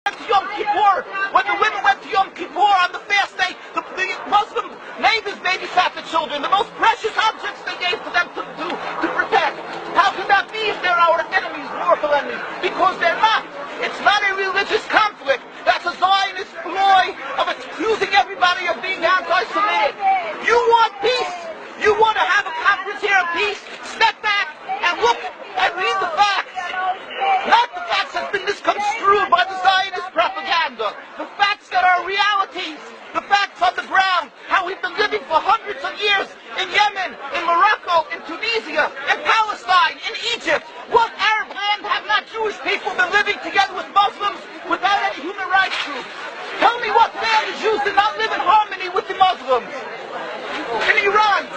Yom Kippur, when the women went to Yom Kippur on the fast day, the Muslim neighbors babysat the children, the most precious objects they gave to them to protect. How can that be if they're our enemies, mortal enemies? Because they're not. It's not a religious conflict. That's a Zionist ploy of accusing everybody of being anti-Semitic. You want peace? You want to have a conference here of peace? Step back and look and read the facts. Not the facts that have been misconstrued by the Zionist propaganda. The facts that are realities. The facts on the ground. How we've been living for hundreds of years in Yemen, in Morocco, in Tunisia, in Palestine, in Egypt. What Arab land have not Jewish people been living together with Muslims without any human rights groups? Tell me what land the Jews did not live in harmony with the Muslims. In Iran,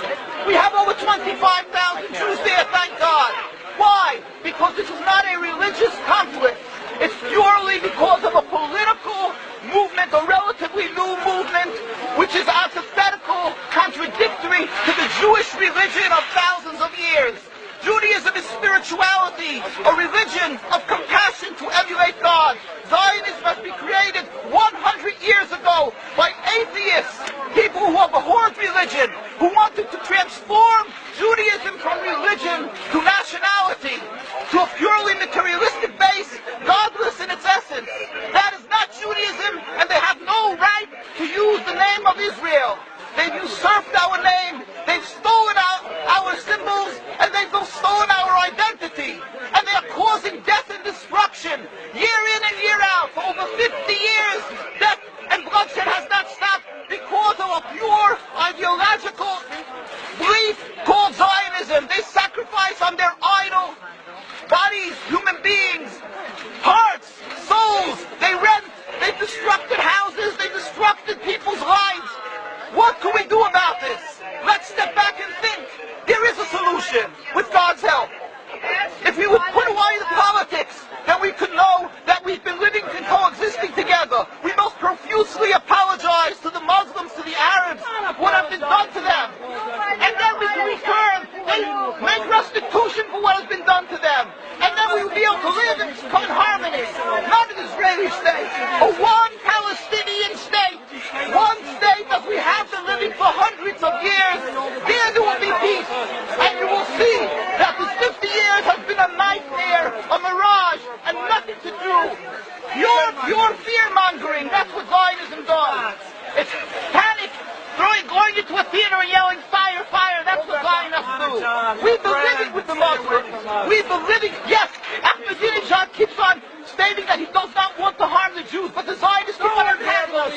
we have over 25,000 Jews there, thank God. Why? Because this is not a religious conflict. It's purely because of a political movement, a relatively new movement, which is antithetical, contradictory to the Jewish religion of thousands of years. Judaism is spirituality, a religion of compassion to emulate God. Zionism must be created 100 years ago by atheists, people who abhorred religion, who wanted to transform Judaism from religion to nationality, to a purely materialistic base, godless in its essence. That is not Judaism, and they have no right to use the name of Israel. They've usurped our name, they've stolen our symbols, and they've stolen our identity. And they are causing death and destruction, year in and year out, for over 50 years. Death and bloodshed has not stopped because of a pure ideological belief called Zionism. They sacrifice on their idol bodies, human beings, hearts, souls. They rent, they destructed houses, they destructed people's lives. What can we do about this? Let's step back and think. There is a solution with God's help. If we would put away the politics, then we could know that we've been living and coexisting together. We most profusely apologize to the Muslims, to the Arabs, what has been done to them. And then we can return and make restitution for what has been done to them. And then we will be able to live in harmony. Not an Israeli state, a one Palestinian state. One state that we have been living for hundreds of years. There will be peace. And you will see that this 50 years has been a nightmare, a mirage, and nothing to do. Your fear-mongering, that's what Zionism does. It's panic, going into a theater and yelling, fire, fire, that's what Zionists do. We've been living with the Muslims. We've been living, yes, Ahmadinejad keeps on stating that he does not want to harm the Jews, but the Zionists don't want to harm them.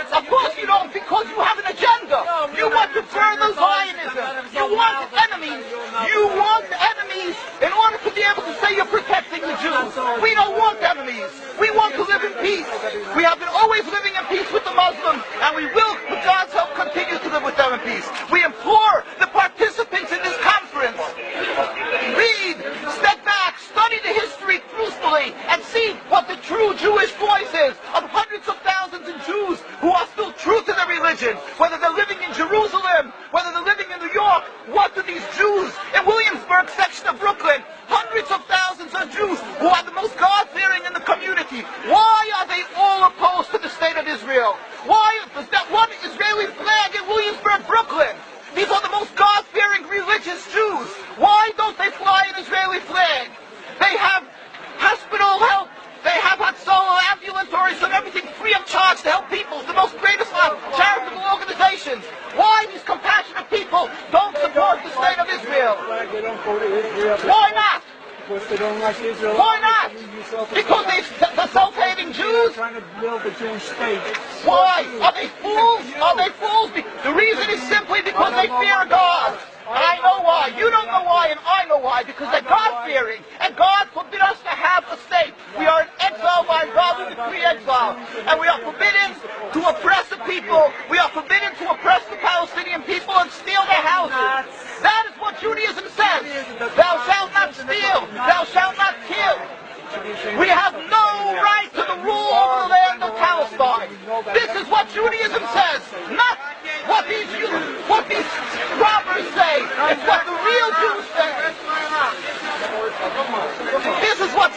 Of course you don't, because you have an agenda. You want to further Zionism. You want enemies. You want enemies in order to be able to say you're protecting the Jews. We don't want enemies. We want to live in peace. We have been always living in peace with the Muslims, and we will, with God's help, continue to live with them in peace. We implore the participants in this conference, read, step back, study the history truthfully, and see what the true Jewish voice is of hundreds of thousands of Jews who are still true to their religion, whether they're living in Jerusalem, whether they're living in New York. What do these Jews in Williamsburg section of Brooklyn, hundreds of thousands of Jews who are the most God-fearing in the community, why are they all opposed to the state of Israel? Why is that one Israeli flag in Williamsburg, Brooklyn? These are the most God-fearing religious Jews. Why don't they fly an Israeli flag? They have hospital help. They have Hatzalah, ambulatories, and everything free of charge to help people. It's the most greatest charitable organizations. Why these compassionate people don't support the state of Israel? Why not? Because they don't like Israel. Why not? Because they're self-hating Jews? Trying to build a Jewish state. Why? Are they fools? Are they fools? The reason is simply because they fear God. And I know why. You don't know why, and I know why. Because they're God-fearing. And God forbid us to have a state. We are in exile by God. We decree exile. And we are forbidden to oppress the people. We are forbidden to oppress the Palestinian people and steal their houses. That is what Judaism says. Thou shalt not steal. Thou shalt not kill. We have no right to the rule of the land of Palestine. This is what Judaism says, not what these robbers say. It's what the real Jews say. This is what